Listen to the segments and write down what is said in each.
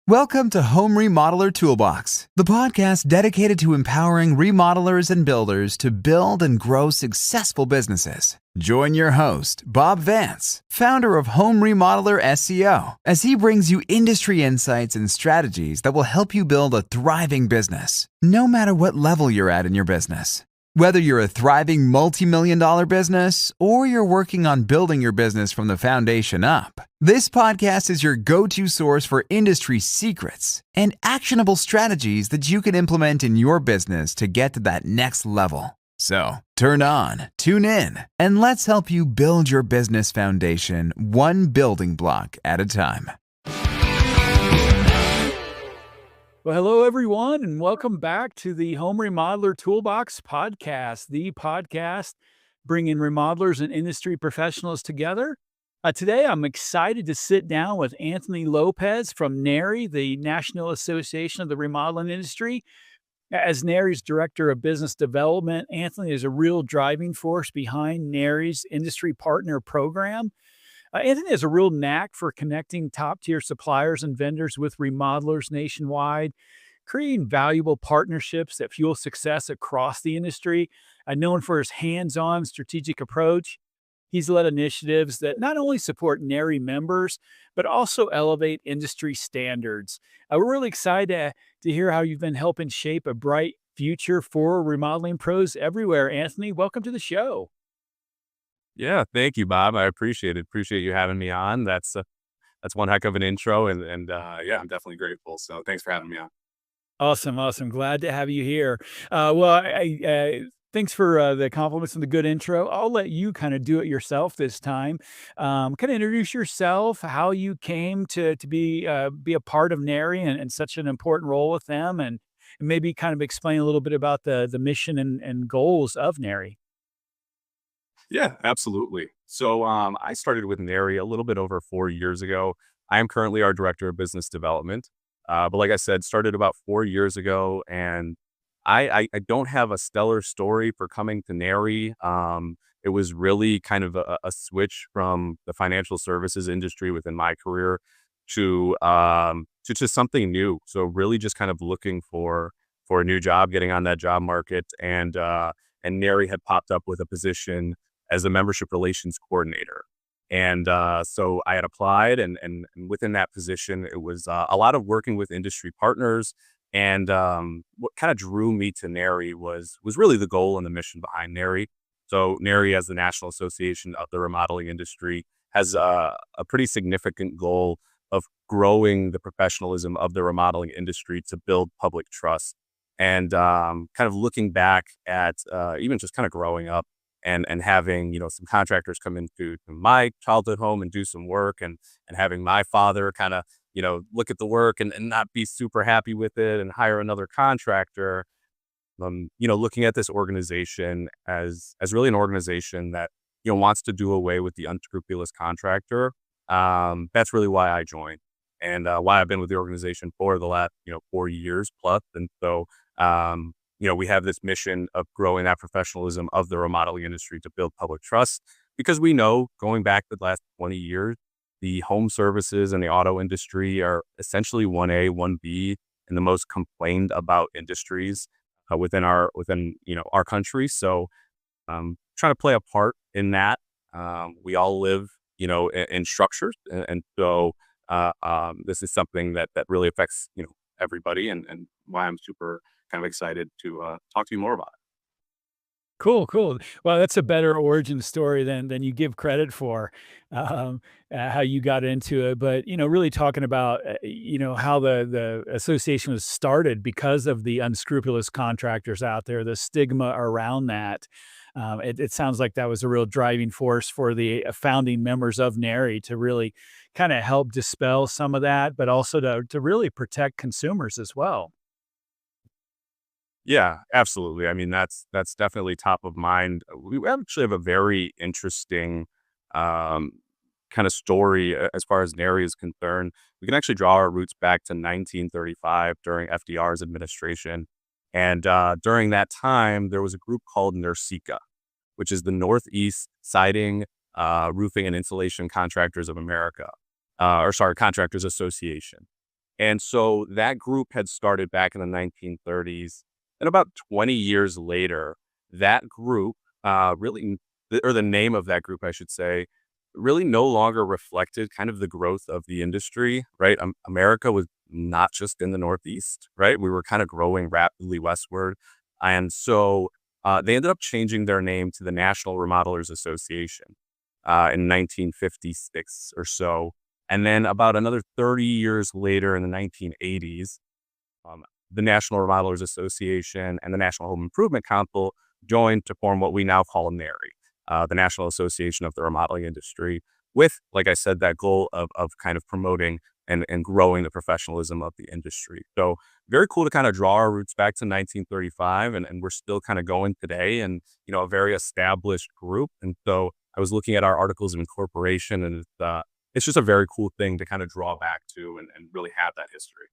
Welcome to Home Remodeler Toolbox, the podcast dedicated to empowering remodelers and builders to build and grow successful businesses. Join your host, Bob Vance, founder of Home Remodeler SEO, as he brings you industry insights and strategies that will help you build a thriving business, no matter what level you're at in your business. Whether you're a thriving multi-million-dollar business or you're working on building your business from the foundation up, this podcast is your go-to source for industry secrets and actionable strategies that you can implement in your business to get to that next level. So, turn on, tune in, and let's help you build your business foundation one building block at a time. Well, hello, everyone, and welcome back to the Home Remodeler Toolbox Podcast, the podcast bringing remodelers and industry professionals together. Today, I'm excited to sit down with Anthony Lopez from NARI, the National Association of the Remodeling Industry. As NARI's Director of Business Development, Anthony is a real driving force behind NARI's Industry Partner Program. Anthony has a real knack for connecting top-tier suppliers and vendors with remodelers nationwide, creating valuable partnerships that fuel success across the industry. Known for his hands-on strategic approach, he's led initiatives that not only support NARI members, but also elevate industry standards. We're really excited to hear how you've been helping shape a bright future for remodeling pros everywhere. Anthony, welcome to the show. Yeah, thank you, Bob. I appreciate it. Appreciate you having me on. That's one heck of an intro, and yeah, I'm definitely grateful. So thanks for having me on. Awesome. Glad to have you here. Thanks for the compliments and the good intro. I'll let you kind of do it yourself this time. Kind of introduce yourself, how you came to be a part of NARI and such an important role with them, and maybe kind of explain a little bit about the mission and goals of NARI. Yeah, absolutely. So I started with NARI a little bit over 4 years ago. I am currently our Director of Business Development. But like I said, started about 4 years ago, and I don't have a stellar story for coming to NARI. It was really kind of a switch from the financial services industry within my career to just something new. So really just kind of looking for a new job, getting on that job market, and NARI had popped up with a position as a membership relations coordinator. And so I had applied, and within that position, it was a lot of working with industry partners. And what kind of drew me to NARI was really the goal and the mission behind NARI. So NARI, as the National Association of the Remodeling Industry, has a pretty significant goal of growing the professionalism of the remodeling industry to build public trust. And kind of looking back at even just kind of growing up, and having, some contractors come into my childhood home and do some work, and having my father kind of, look at the work and not be super happy with it and hire another contractor. Looking at this organization as really an organization that, wants to do away with the unscrupulous contractor. That's really why I joined, and why I've been with the organization for the last, 4 years plus. And so, we have this mission of growing that professionalism of the remodeling industry to build public trust, because we know, going back the last 20 years, the home services and the auto industry are essentially 1A, 1B, and the most complained about industries within our country. So trying to play a part in that. We all live, in structures. And so this is something that really affects, everybody, and why I'm super kind of excited to talk to you more about it. Cool. Well, that's a better origin story than you give credit for, how you got into it. But, really talking about, how the association was started because of the unscrupulous contractors out there, the stigma around that. It sounds like that was a real driving force for the founding members of NARI to really kind of help dispel some of that, but also to really protect consumers as well. Yeah, absolutely. I mean, that's definitely top of mind. We actually have a very interesting kind of story as far as NARI is concerned. We can actually draw our roots back to 1935 during FDR's administration. And during that time, there was a group called NERSICA, which is the Northeast Siding, Roofing and Insulation Contractors of America, Contractors Association. And so that group had started back in the 1930s. And about 20 years later, that group really, or the name of that group, I should say, really no longer reflected kind of the growth of the industry, right? America was not just in the Northeast, right? We were kind of growing rapidly westward. And so they ended up changing their name to the National Remodelers Association in 1956 or so. And then about another 30 years later in the 1980s, the National Remodelers Association and the National Home Improvement Council joined to form what we now call NARI, the National Association of the Remodeling Industry, with, like I said, that goal of kind of promoting and growing the professionalism of the industry. So very cool to kind of draw our roots back to 1935, and we're still kind of going today, and, a very established group. And so I was looking at our articles of incorporation, and it's just a very cool thing to kind of draw back to and really have that history.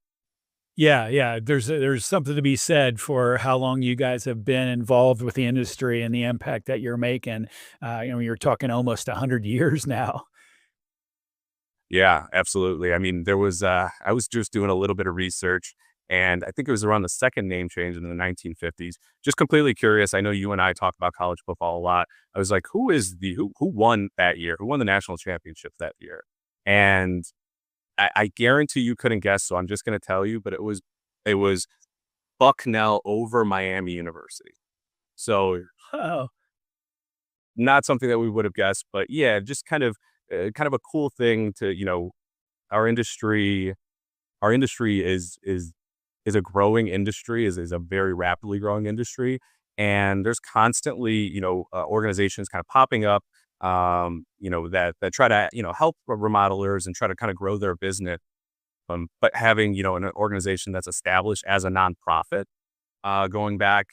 Yeah, yeah. There's something to be said for how long you guys have been involved with the industry and the impact that you're making. You're talking almost 100 years now. Yeah, absolutely. I mean, I was just doing a little bit of research, and I think it was around the second name change in the 1950s. Just completely curious. I know you and I talk about college football a lot. I was like, who won that year? Who won the national championship that year? And I guarantee you couldn't guess, so I'm just going to tell you, but it was Bucknell over Miami University. So Oh, not something that we would have guessed, but yeah, just kind of a cool thing to, our industry, our industry is a growing industry, is a very rapidly growing industry. And there's constantly, organizations kind of popping up, that try to, help remodelers and try to kind of grow their business. But having, an organization that's established as a nonprofit, going back,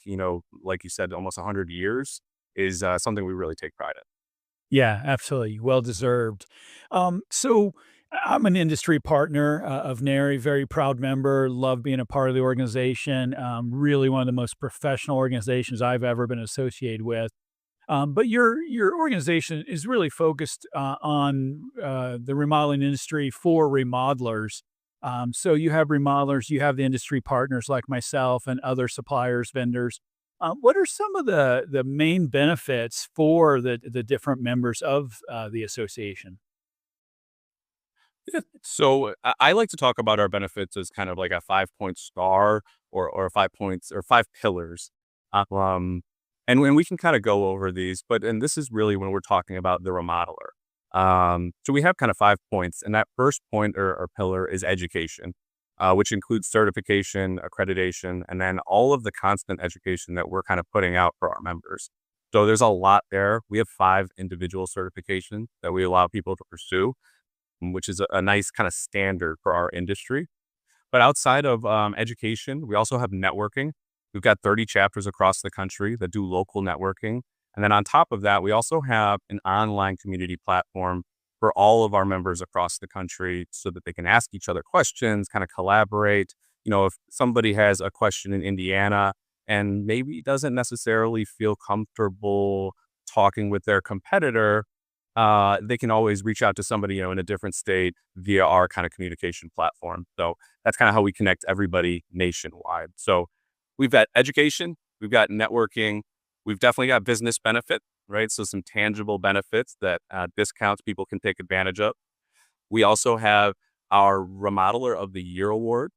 like you said, almost 100 years is something we really take pride in. yeah, absolutely. Well deserved. So I'm an industry partner of NARI, very proud member, love being a part of the organization. Really one of the most professional organizations I've ever been associated with. But your organization is really focused on the remodeling industry for remodelers. So you have remodelers, you have the industry partners like myself and other suppliers, vendors. What are some of the main benefits for the different members of the association? Yeah. So I like to talk about our benefits as kind of like a 5-point star, or 5 points or 5 pillars. Um, and when we can kind of go over these, and this is really when we're talking about the remodeler. So we have kind of 5 points, and that first point or pillar is education, which includes certification, accreditation, and then all of the constant education that we're kind of putting out for our members. So there's a lot there. We have 5 individual certifications that we allow people to pursue, which is a nice kind of standard for our industry. But outside of education, we also have networking. We've got 30 chapters across the country that do local networking. And then on top of that, we also have an online community platform for all of our members across the country so that they can ask each other questions, kind of collaborate. If somebody has a question in Indiana and maybe doesn't necessarily feel comfortable talking with their competitor, they can always reach out to somebody, in a different state via our kind of communication platform. So that's kind of how we connect everybody nationwide. So we've got education, we've got networking, we've definitely got business benefit, right? So some tangible benefits that discounts people can take advantage of. We also have our Remodeler of the Year award.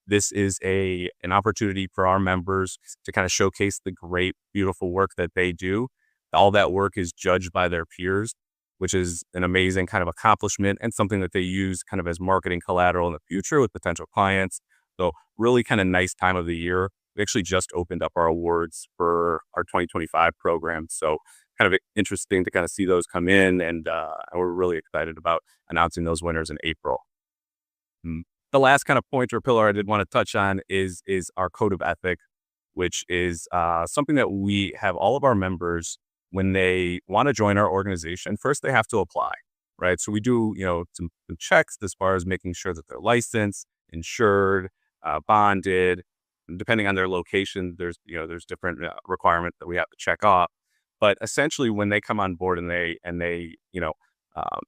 This is an opportunity for our members to kind of showcase the great, beautiful work that they do. All that work is judged by their peers, which is an amazing kind of accomplishment and something that they use kind of as marketing collateral in the future with potential clients. So really kind of nice time of the year. We actually just opened up our awards for our 2025 program. So kind of interesting to kind of see those come in, and we're really excited about announcing those winners in April. The last kind of point or pillar I did want to touch on is our code of ethics, which is something that we have all of our members, when they want to join our organization, first they have to apply, right? So we do, some checks as far as making sure that they're licensed, insured, bonded. Depending on their location, there's different requirements that we have to check off. But essentially, when they come on board and they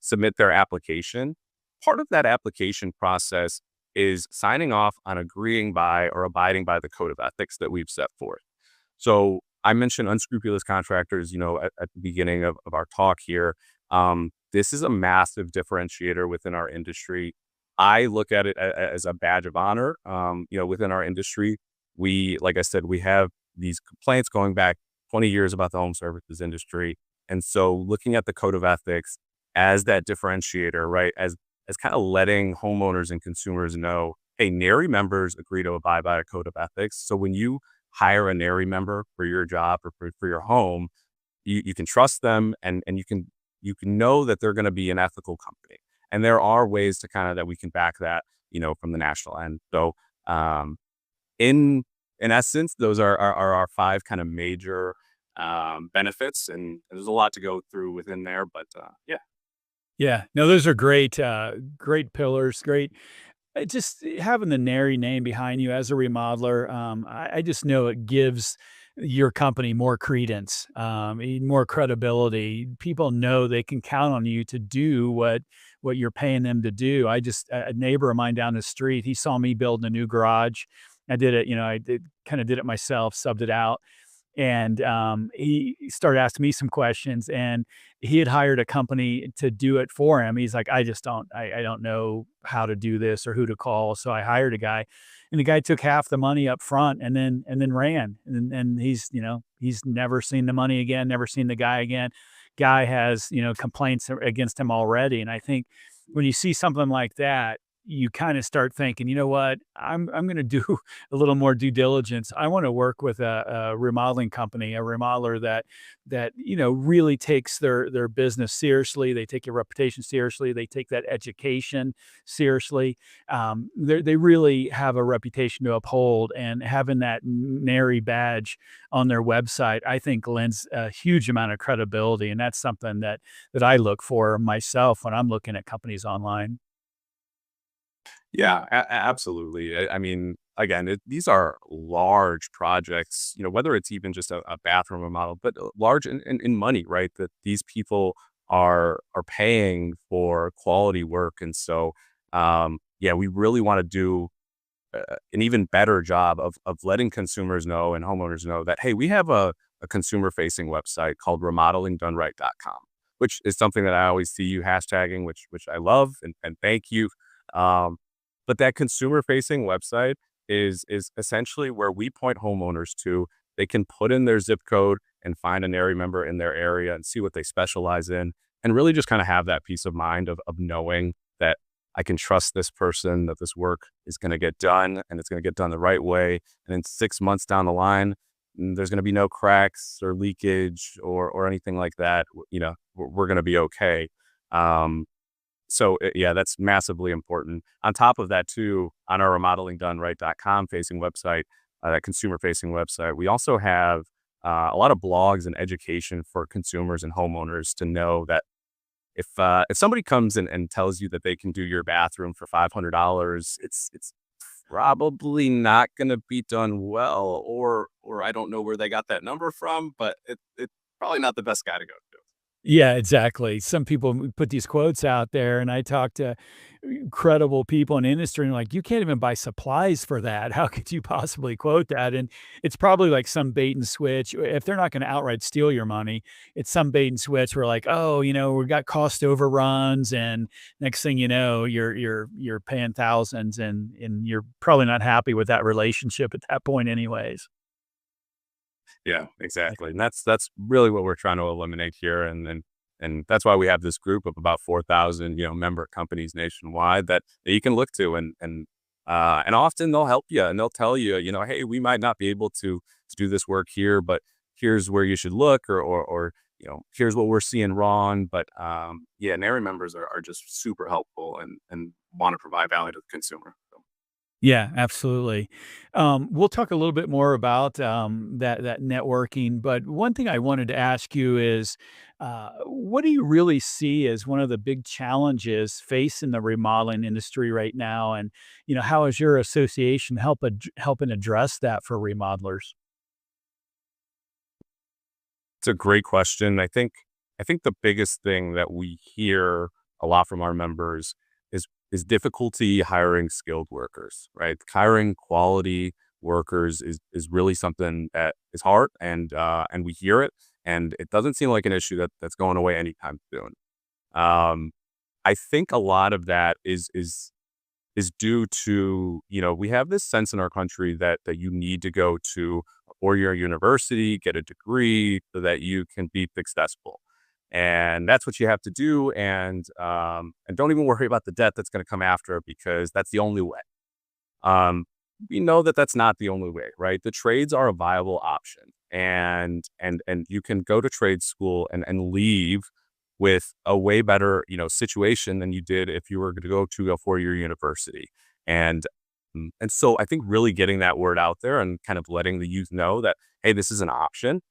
submit their application, part of that application process is signing off on agreeing by or abiding by the code of ethics that we've set forth. So I mentioned unscrupulous contractors, at the beginning of our talk here. This is a massive differentiator within our industry. I look at it as a badge of honor. Within our industry, like I said, we have these complaints going back 20 years about the home services industry. And so looking at the code of ethics as that differentiator, right, as kind of letting homeowners and consumers know, hey, NARI members agree to abide by a code of ethics. So when you hire a NARI member for your job or for your home, you can trust them and you can know that they're going to be an ethical company. And there are ways to kind of that we can back that, from the national end. So in essence, those are our five kind of major benefits, and there's a lot to go through within there, but yeah. Yeah, no, those are great, great pillars, great. Just having the NARI name behind you as a remodeler, I just know it gives your company more credence, more credibility. People know they can count on you to do what you're paying them to do. A neighbor of mine down the street, he saw me building a new garage. I did it, kind of did it myself, subbed it out. And he started asking me some questions, and he had hired a company to do it for him. He's like, I don't know how to do this or who to call. So I hired a guy, and the guy took half the money up front and then ran. And he's never seen the money again, never seen the guy again. Guy has, complaints against him already. And I think when you see something like that, you kind of start thinking, you know what, I'm going to do a little more due diligence. I want to work with a remodeling company, a remodeler that really takes their business seriously. They take your reputation seriously. They take that education seriously. They really have a reputation to uphold, and having that NARI badge on their website, I think, lends a huge amount of credibility, and that's something that I look for myself when I'm looking at companies online. Yeah, absolutely. I mean, again, these are large projects, whether it's even just a bathroom remodel, but large in money, right? That these people are paying for quality work. And so, yeah, we really want to do an even better job of letting consumers know and homeowners know that, hey, we have a consumer facing website called remodelingdoneright.com, which is something that I always see you hashtagging, which I love, and thank you. Um, but that consumer-facing website is essentially where we point homeowners to. They can put in their zip code and find an NARI member in their area and see what they specialize in, and really just kind of have that peace of mind of knowing that I can trust this person, that this work is going to get done and it's going to get done the right way. And in 6 months down the line, there's going to be no cracks or leakage or anything like that. We're going to be okay. So yeah, that's massively important. On top of that too, on our remodelingdoneright.com facing website, that consumer facing website, we also have a lot of blogs and education for consumers and homeowners to know that if somebody comes in and tells you that they can do your bathroom for $500, it's probably not going to be done well, or I don't know where they got that number from, but it's probably not the best guy to go to. Yeah, exactly. Some people put these quotes out there, and I talk to credible people in industry, and like, you can't even buy supplies for that. How could you possibly quote that? And it's probably like some bait and switch. If they're not going to outright steal your money, it's some bait and switch. We're like, oh, we got cost overruns, and next thing you know, you're paying thousands, and you're probably not happy with that relationship at that point, anyways. Yeah, exactly. And that's really what we're trying to eliminate here. And that's why we have this group of about 4,000, member companies nationwide that you can look to, and often they'll help you and they'll tell you, hey, we might not be able to do this work here, but here's where you should look, or here's what we're seeing wrong. But yeah, NARI members are just super helpful and want to provide value to the consumer. So. Yeah, absolutely. We'll talk a little bit more about that networking, but one thing I wanted to ask you is, what do you really see as one of the big challenges facing the remodeling industry right now, and how is your association helping address that for remodelers? It's a great question. I think the biggest thing that we hear a lot from our members is is difficulty hiring skilled workers, right? Hiring quality workers is really something that is hard, and we hear it, and it doesn't seem like an issue that's going away anytime soon. Um, I think a lot of that is due to, we have this sense in our country that you need to go to a four-year university, get a degree so that you can be successful. And that's what you have to do. And don't even worry about the debt that's going to come after, because that's the only way. We know that that's not the only way, right? The trades are a viable option, and you can go to trade school and leave with a way better, situation than you did if you were to go to a four-year university. And and so I think really getting that word out there and kind of letting the youth know that, hey, this is an option,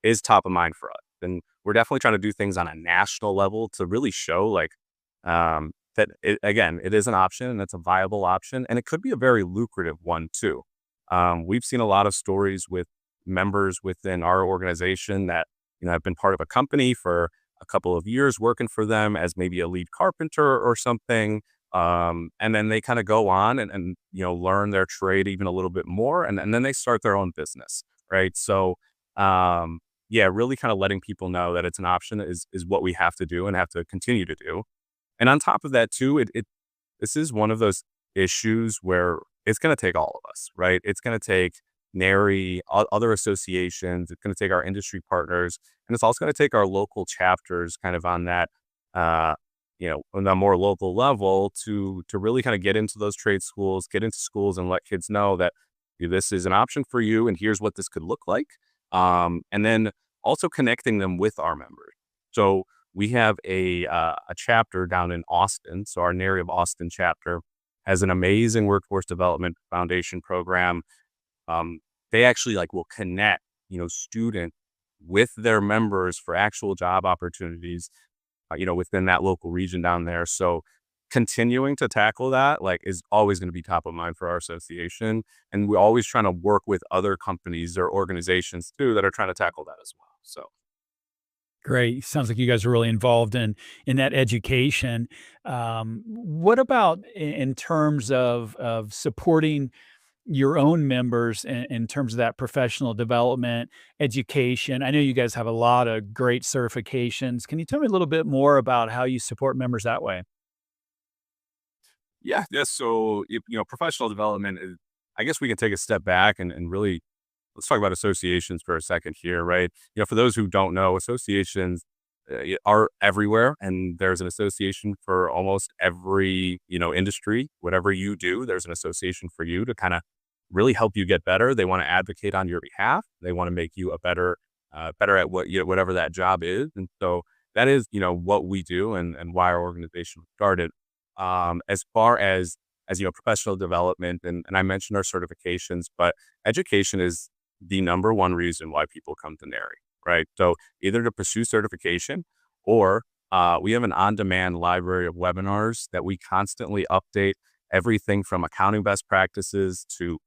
is top of mind for us. And we're definitely trying to do things on a national level to really show that again, it is an option, and it's a viable option, and it could be a very lucrative one too. We've seen a lot of stories with members within our organization that, have been part of a company for a couple of years working for them as maybe a lead carpenter or something. And then they kind of go on and learn their trade even a little bit more. And then they start their own business. Right. So, yeah, really kind of letting people know that it's an option is what we have to do and have to continue to do. And on top of that too, this is one of those issues where it's going to take all of us, right? It's going to take NARI, other associations. It's going to take our industry partners, and it's also going to take our local chapters kind of on that, on a more local level to really kind of get into those trade schools, get into schools and let kids know that this is an option for you and here's what this could look like. And then also connecting them with our members. So we have a chapter down in Austin. So our NARI of Austin chapter has an amazing workforce development foundation program. They actually will connect, students with their members for actual job opportunities, within that local region down there. So continuing to tackle that, is always going to be top of mind for our association. And we're always trying to work with other companies or organizations too that are trying to tackle that as well. So. Great. Sounds like you guys are really involved in that education. What about in terms of supporting your own members in terms of that professional development, education? I know you guys have a lot of great certifications. Can you tell me a little bit more about how you support members that way? Yeah. Yeah. So, professional development is, I guess we can take a step back and really, let's talk about associations for a second here, right? For those who don't know, associations are everywhere, and there's an association for almost every, industry. Whatever you do, there's an association for you to kind of really help you get better. They want to advocate on your behalf. They want to make you better at whatever that job is. And so that is, what we do and why our organization started. As far as professional development, and I mentioned our certifications, but education is the number one reason why people come to NARI, right? So either to pursue certification, or we have an on-demand library of webinars that we constantly update, everything from accounting best practices to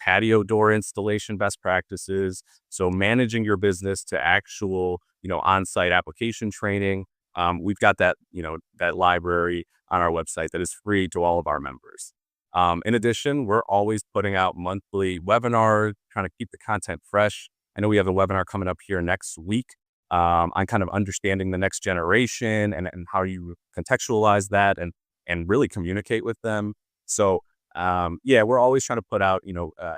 patio door installation best practices. So managing your business to actual, on-site application training. We've got that, that library on our website that is free to all of our members. In addition, we're always putting out monthly webinars, trying to keep the content fresh. I know we have a webinar coming up here next week on kind of understanding the next generation and how you contextualize that and really communicate with them. So, yeah, we're always trying to put out,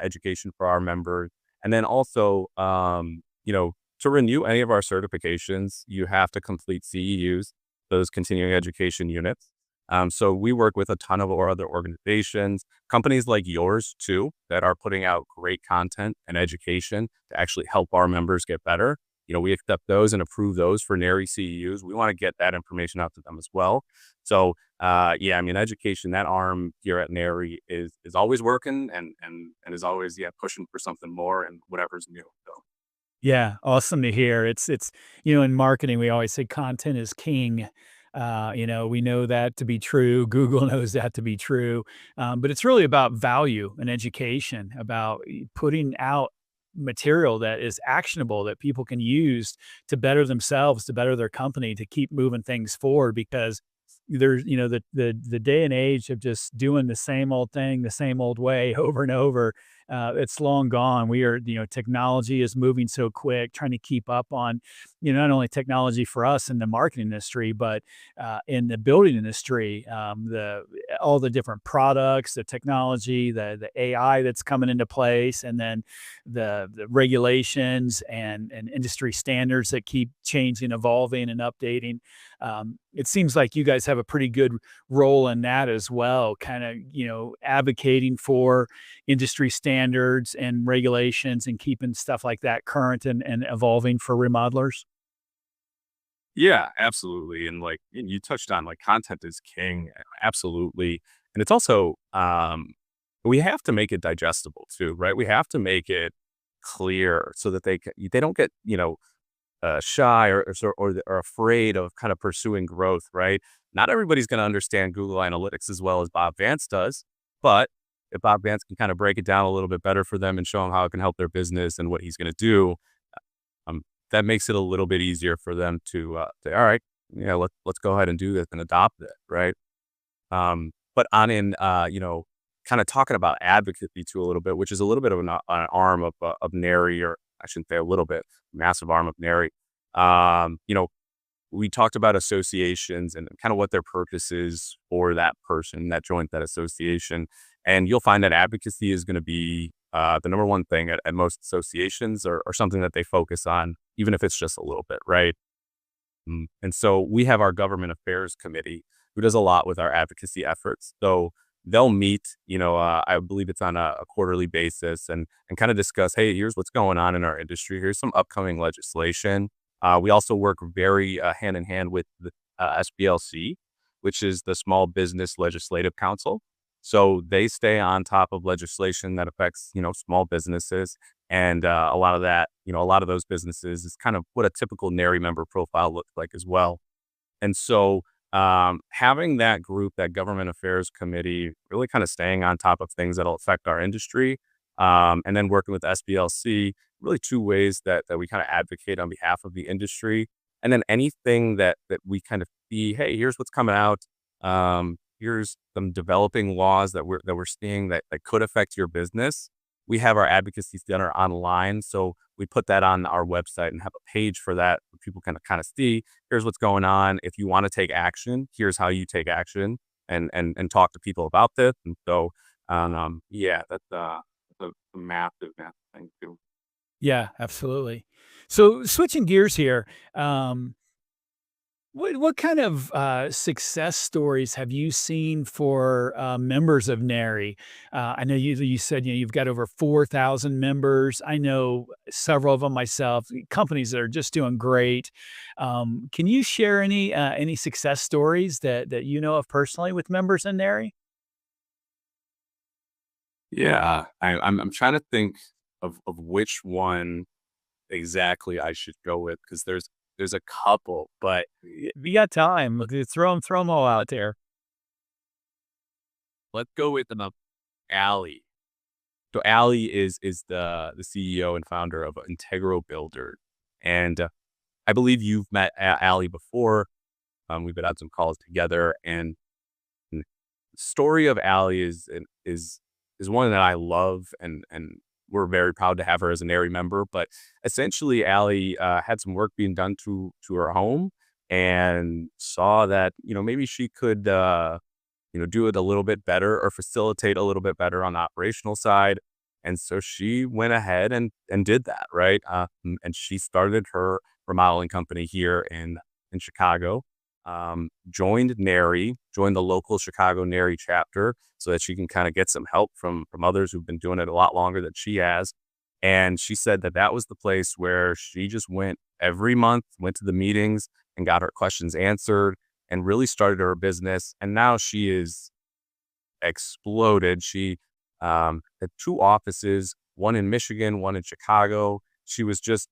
education for our members. And then also, to renew any of our certifications, you have to complete CEUs, those continuing education units. So we work with a ton of our other organizations, companies like yours too, that are putting out great content and education to actually help our members get better. We accept those and approve those for NARI CEUs. We want to get that information out to them as well. So, yeah, education, that arm here at NARI is always working and is always, pushing for something more and whatever's new. So. Yeah, awesome to hear. It's in marketing, we always say content is king. We know that to be true. Google knows that to be true. But it's really about value and education, about putting out material that is actionable, that people can use to better themselves, to better their company, to keep moving things forward. Because there's, the day and age of just doing the same old thing, the same old way over and over. It's long gone. Technology is moving so quick, trying to keep up on, not only technology for us in the marketing industry, but in the building industry, all the different products, the technology, the AI that's coming into place, and then the regulations and industry standards that keep changing, evolving, and updating. It seems like you guys have a pretty good role in that as well, kind of, advocating for industry standards and regulations and keeping stuff like that current and evolving for remodelers. Yeah, absolutely. And you touched on, like, content is king. Absolutely. And it's also, we have to make it digestible too, right? We have to make it clear so that they don't get, shy or afraid of kind of pursuing growth, right? Not everybody's going to understand Google Analytics as well as Bob Vance does, but if Bob Vance can kind of break it down a little bit better for them and show them how it can help their business and what he's going to do, um, that makes it a little bit easier for them to say, all right, yeah, let's go ahead and do this and adopt it, right? But kind of talking about advocacy too a little bit, which is a little bit of an arm of NARI, or I shouldn't say a little bit, massive arm of NARI. We talked about associations and kind of what their purpose is for that person that joined that association. And you'll find that advocacy is going to be the number one thing at most associations, or something that they focus on, even if it's just a little bit, right? And so we have our government affairs committee who does a lot with our advocacy efforts. So they'll meet, I believe it's on a quarterly basis, and kind of discuss, hey, here's what's going on in our industry. Here's some upcoming legislation. We also work very hand in hand with the SBLC, which is the Small Business Legislative Council. So they stay on top of legislation that affects, small businesses. And a lot of that, a lot of those businesses is kind of what a typical NARI member profile looks like as well. And so having that group, that government affairs committee, really kind of staying on top of things that'll affect our industry, and then working with SBLC, really two ways that we kind of advocate on behalf of the industry. And then anything that we kind of see, hey, here's what's coming out. Here's some developing laws that we're seeing that could affect your business. We have our advocacy center online, so we put that on our website and have a page for that where people can kind of see, here's what's going on. If you want to take action, here's how you take action, and talk to people about this. And so, that's a massive thing too. Yeah, absolutely. So switching gears here, what kind of success stories have you seen for members of NARI? I know you said you've got over 4,000 members. I know several of them myself. Companies that are just doing great. Can you share any success stories that you know of personally with members in NARI? Yeah, I'm trying to think of which one exactly I should go with, because there's a couple, but If you got time, throw them all out there. let's go with Allie. So Allie is the CEO and founder of Integral Builder, and I believe you've met Allie before. We've been on some calls together, and the story of Allie is one that I love, and we're very proud to have her as an NARI member. But essentially, Allie had some work being done to her home, and saw that maybe she could do it a little bit better, or facilitate a little bit better on the operational side. And so she went ahead and did that, right? And she started her remodeling company here in Chicago. Joined NARI, joined the local Chicago NARI chapter, so that she can kind of get some help from others who've been doing it a lot longer than she has. And she said that was the place where she just went every month, went to the meetings and got her questions answered, and really started her business. And now she is exploded. She had two offices, one in Michigan, one in Chicago. She was just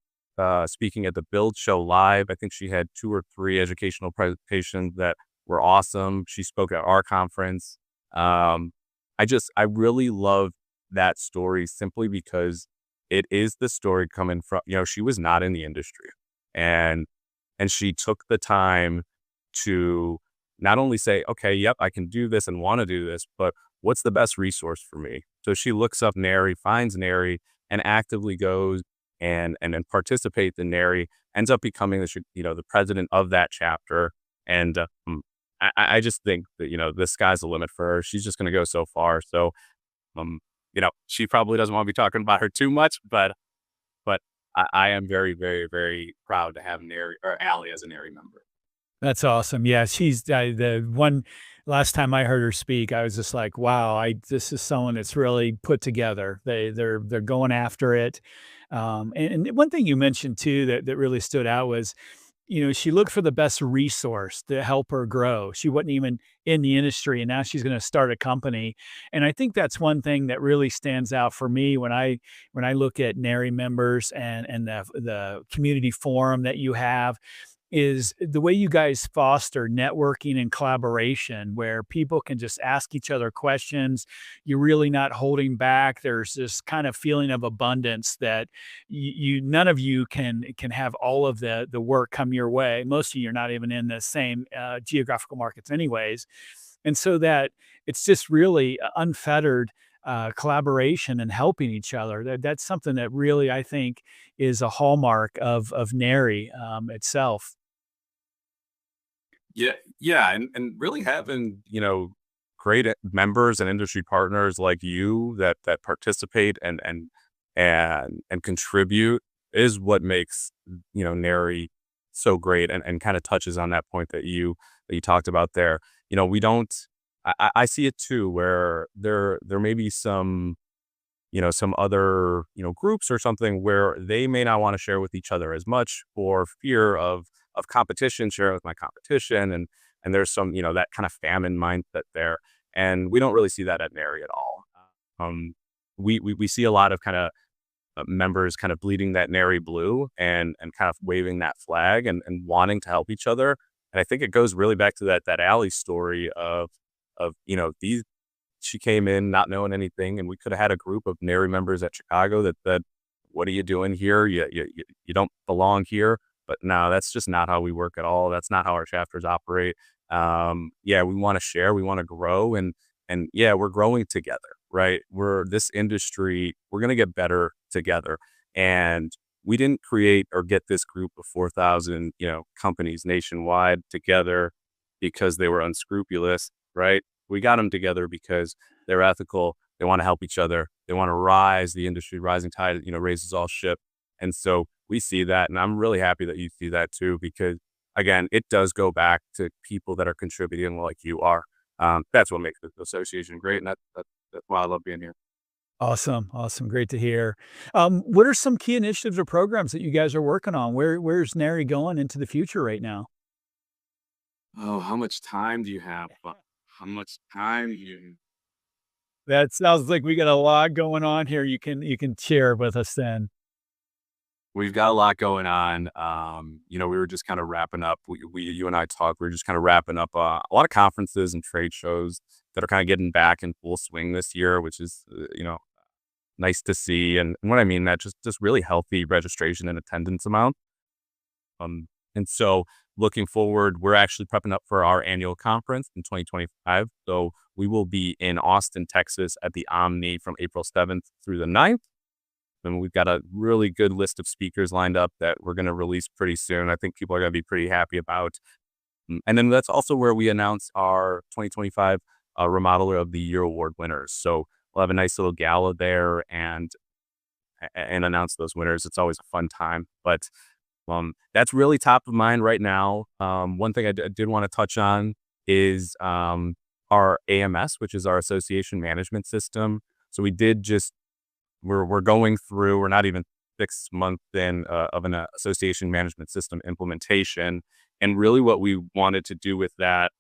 speaking at the Build Show Live. I think she had 2 or 3 educational presentations that were awesome. She spoke at our conference. I really love that story, simply because it is the story coming from, she was not in the industry, and she took the time to not only say, okay, yep, I can do this and want to do this, but what's the best resource for me? So she looks up NARI, finds NARI, and actively goes and participates in NARI, ends up becoming the president of that chapter. And I just think that, the sky's the limit for her. She's just going to go so far. So, she probably doesn't want to be talking about her too much, but I am very, very, very proud to have NARI or Allie as a NARI member. That's awesome. Yeah, she's the one. Last time I heard her speak, I was just like, "Wow, this is someone that's really put together. They're going after it." And one thing you mentioned too that really stood out was, she looked for the best resource to help her grow. She wasn't even in the industry, and now she's going to start a company. And I think that's one thing that really stands out for me when I look at NARI members and the community forum that you have, is the way you guys foster networking and collaboration where people can just ask each other questions. You're really not holding back. There's this kind of feeling of abundance that none of you can have all of the work come your way. Most of you are not even in the same geographical markets anyways. And so that it's just really unfettered collaboration and helping each other. That's something that really, I think, is a hallmark of NARI itself. Yeah, and really having, great members and industry partners like you that participate and contribute is what makes, NARI so great, and kind of touches on that point that you talked about there. We don't I see it too, where there may be some other, groups or something where they may not want to share with each other as much for fear of competition, share with my competition. And there's some, that kind of famine mindset there. And we don't really see that at NARI at all. We see a lot of kind of members kind of bleeding that NARI blue and kind of waving that flag and wanting to help each other. And I think it goes really back to that Allie story of, she came in not knowing anything, and we could have had a group of NARI members at Chicago that what are you doing here? You don't belong here. But no, that's just not how we work at all. That's not how our chapters operate. We want to share, we want to grow, and yeah, we're growing together, right? This industry, we're going to get better together. And we didn't create or get this group of 4,000, companies nationwide together because they were unscrupulous, right? We got them together because they're ethical. They want to help each other. They want to rise the industry. Rising tide, raises all ship. And so we see that, and I'm really happy that you see that too, because again, it does go back to people that are contributing like you are. That's what makes the association great, and that's why I love being here. Awesome. Great to hear. What are some key initiatives or programs that you guys are working on? Where's NARI going into the future right now? Oh, how much time do you have? How much time do you? That sounds like we got a lot going on here. You can share with us then. We've got a lot going on. We were just kind of wrapping up. You and I talked. We were just kind of wrapping up a lot of conferences and trade shows that are kind of getting back in full swing this year, which is nice to see. And what I mean that just really healthy registration and attendance amount. And so looking forward, we're actually prepping up for our annual conference in 2025. So we will be in Austin, Texas at the Omni from April 7th through the 9th. And we've got a really good list of speakers lined up that we're going to release pretty soon. I think people are going to be pretty happy about. And then that's also where we announce our 2025 Remodeler of the Year award winners. So we'll have a nice little gala there and announce those winners. It's always a fun time. But that's really top of mind right now. One thing I did want to touch on is our AMS, which is our association management system. So we're going through, we're not even 6 months in of an association management system implementation. And really what we wanted to do with that,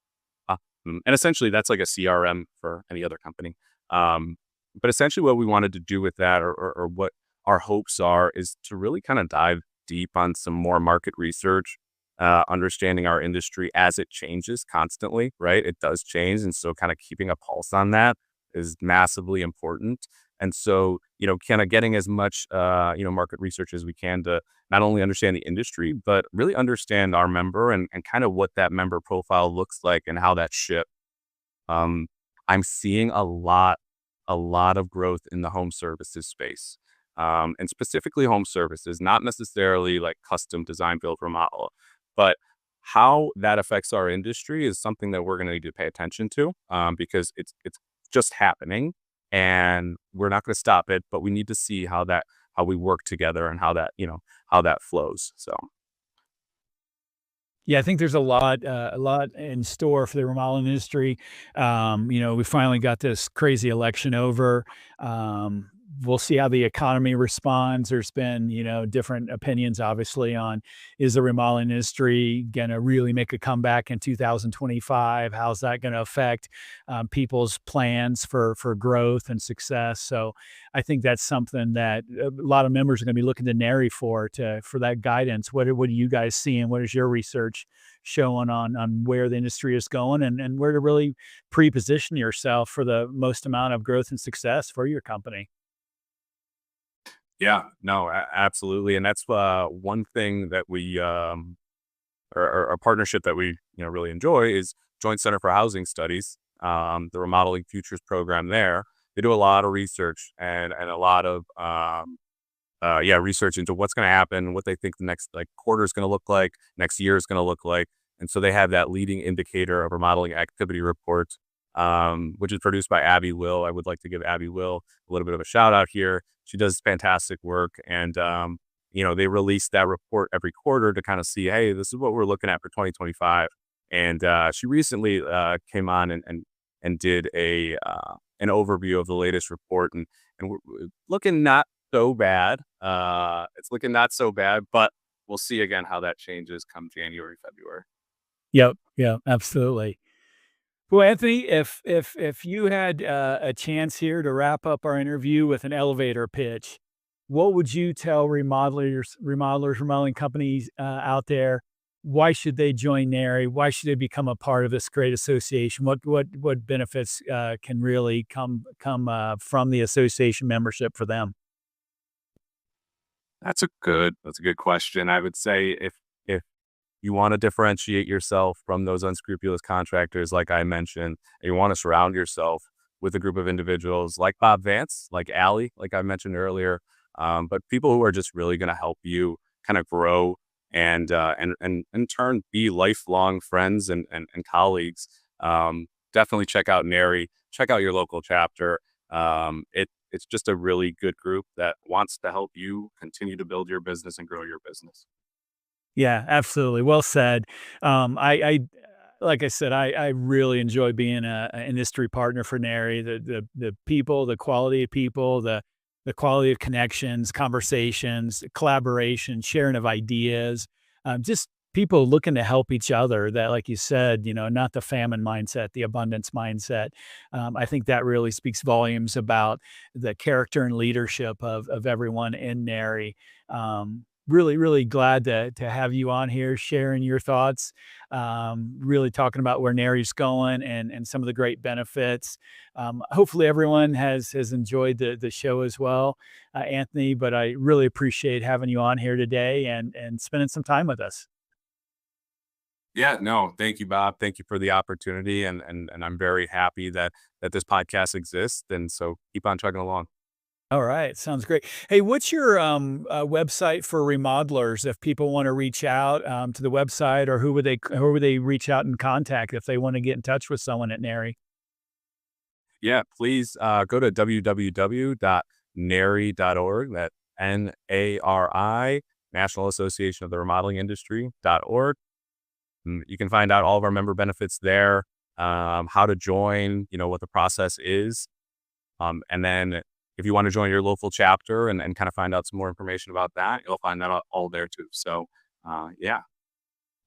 and essentially that's like a CRM for any other company. But essentially what we wanted to do with that or what our hopes are is to really kind of dive deep on some more market research, understanding our industry as it changes constantly, right? It does change. And so kind of keeping a pulse on that is massively important. And so, kind of getting as much, market research as we can to not only understand the industry, but really understand our member and kind of what that member profile looks like and how that shifts. I'm seeing a lot of growth in the home services space, and specifically home services, not necessarily like custom design, build, remodel, but how that affects our industry is something that we're going to need to pay attention to, because it's just happening, and we're not going to stop it, but we need to see how we work together and how that flows. So. Yeah, I think there's a lot in store for the remodeling industry. We finally got this crazy election over. We'll see how the economy responds. There's been, different opinions, obviously, on is the remodeling industry going to really make a comeback in 2025? How's that going to affect people's plans for growth and success? So I think that's something that a lot of members are going to be looking to NARI for that guidance. What are you guys seeing? What is your research showing on where the industry is going and where to really pre-position yourself for the most amount of growth and success for your company? Yeah, no, absolutely. And that's one thing that we, or a partnership that we, really enjoy is Joint Center for Housing Studies, the Remodeling Futures program there. They do a lot of research and a lot of, research into what's going to happen, what they think the next quarter is going to look like, next year is going to look like. And so they have that leading indicator of remodeling activity report, which is produced by Abby Will. I would like to give Abby Will a little bit of a shout out here. She does fantastic work. And, they release that report every quarter to kind of see, hey, this is what we're looking at for 2025. And she recently came on and did an overview of the latest report. And we're looking not so bad. It's looking not so bad, but we'll see again how that changes come January, February. Yep. Yeah, absolutely. Well, Anthony, if you had a chance here to wrap up our interview with an elevator pitch, what would you tell remodelers, remodeling companies out there? Why should they join NARI? Why should they become a part of this great association? What benefits can really come from the association membership for them? That's a good question. I would say if you want to differentiate yourself from those unscrupulous contractors, like I mentioned, and you want to surround yourself with a group of individuals like Bob Vance, like Allie, like I mentioned earlier, but people who are just really going to help you kind of grow and in turn be lifelong friends and colleagues. Definitely check out NARI, check out your local chapter. It's just a really good group that wants to help you continue to build your business and grow your business. Yeah, absolutely. Well said. I like I said, I really enjoy being an industry partner for NARI. The people, the quality of people, the quality of connections, conversations, collaboration, sharing of ideas, just people looking to help each other. That, like you said, not the famine mindset, the abundance mindset. I think that really speaks volumes about the character and leadership of everyone in NARI. Really, really glad to have you on here sharing your thoughts, really talking about where NARI's going and some of the great benefits. Hopefully everyone has enjoyed the show as well, Anthony, but I really appreciate having you on here today and spending some time with us. Yeah, no, thank you, Bob. Thank you for the opportunity. And I'm very happy that this podcast exists. And so keep on chugging along. All right. Sounds great. Hey, what's your website for remodelers if people want to reach out to the website, or who would they reach out and contact if they want to get in touch with someone at NARI? Yeah, please go to www.nari.org. That's NARI, National Association of the Remodeling Industry.org. You can find out all of our member benefits there, how to join, what the process is. And then if you want to join your local chapter and kind of find out some more information about that, you'll find that all there too. So, yeah.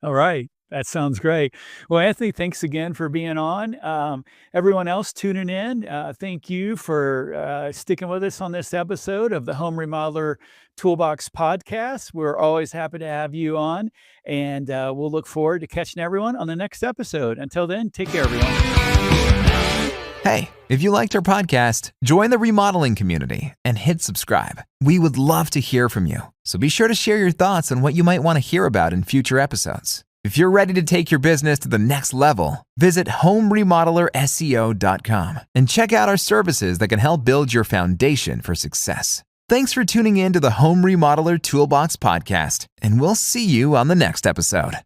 All right. That sounds great. Well, Anthony, thanks again for being on. Everyone else tuning in, thank you for sticking with us on this episode of the Home Remodeler Toolbox Podcast. We're always happy to have you on, and we'll look forward to catching everyone on the next episode. Until then, take care, everyone. Hey, if you liked our podcast, join the remodeling community and hit subscribe. We would love to hear from you, so be sure to share your thoughts on what you might want to hear about in future episodes. If you're ready to take your business to the next level, visit homeremodelerSEO.com and check out our services that can help build your foundation for success. Thanks for tuning in to the Home Remodeler Toolbox Podcast, and we'll see you on the next episode.